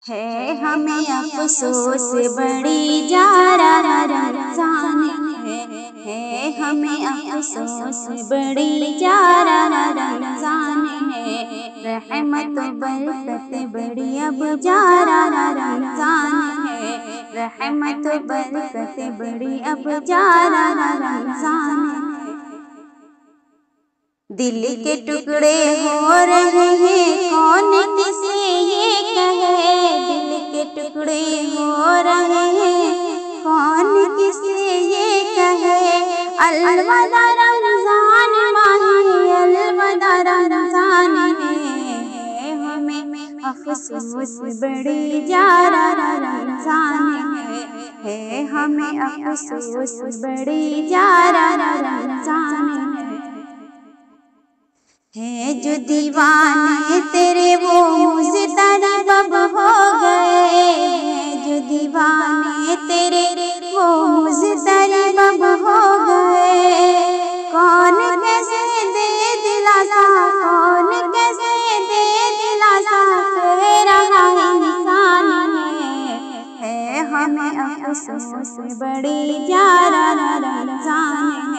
ہے ہمیں افسوس بڑی جارا رمضان ہے ہمیں افسوس بڑی جارا رمضان ہے رحمت و برکت بڑی اب جارا رمضان ہے رحمت و برکت بڑی اب جارا رمضان ہے دل کے ٹکڑے ہو رہے ہیں کون کسے یہ کہے دل کے ٹکڑے ہو رہے ہیں کون کسے یہ کہے الوداع رمضان ماہی الوداع رمضان ہے ہمیں افسوس بڑی جارا رمضان ہے ہمیں افسوس بڑی جارا رمضان ہے جو دیوانے تیرے وہ مزدرب اب ہو گئے ہیں جو دیوانے تیرے وہ مزدرب اب ہو گئے کون کیسے دے دلاسا کون کیسے دے دلاسا تیرا انسان ہے ہمیں افسوس بڑی جارا رمضان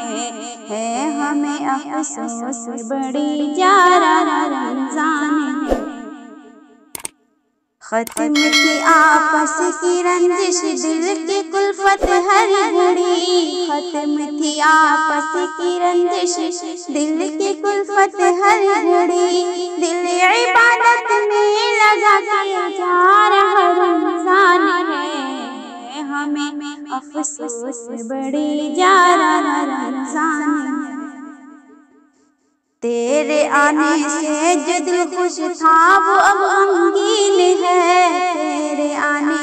ہے ہمیں افسوس بڑی جارا رمضان ہے ختم کی آپس کی رنجش دل کی کلفت ہر گھڑی ختم تھی آپس کی رنجش دل کی کلفت ہر گھڑی دل عبادت میں لگا کے جا رہا رمضان ہے ہمیں افسوس بڑی جارا رمضان ہے تیرے آنے سے جو دل خوش تھا وہ اب غمگین ہے تیرے آنے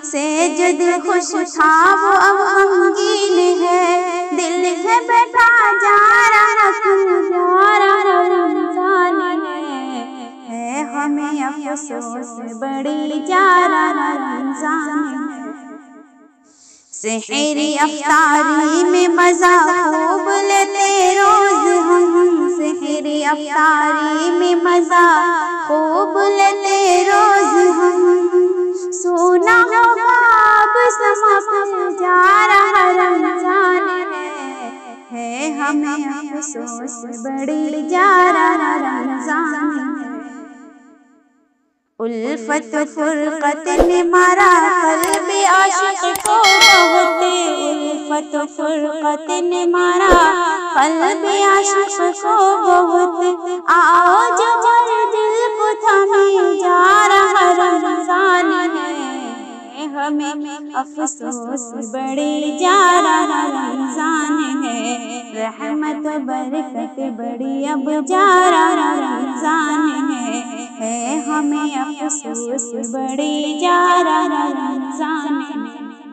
سے جو دل خوش تھا وہ اب غمگین ہے دل ہے بیٹھا جارا رمضان ہے ہمیں افسوس بڑی جارا رمضان ہے سحری افطاری میں مزہ خوب لیتے روز ہم سحری افطاری میں مزہ خوب لیتے روز ہم سونا ہوگا اب سما پر جارا رمضان ہے ہمیں افسوس بڑی جارا رمضان ہے الفت فرقت نے مارا قلب عاشق کو بہت الفت فرقت نے مارا قلب عاشق کو بہت آؤ جب دل کو تھامے جارا رمضان ہے ہمیں افسوس بڑی جارا رمضان ہے رحمت و برکت بڑی اب جارا رمضان ہے ہمیں افسوس بڑی جارا رمضان ہے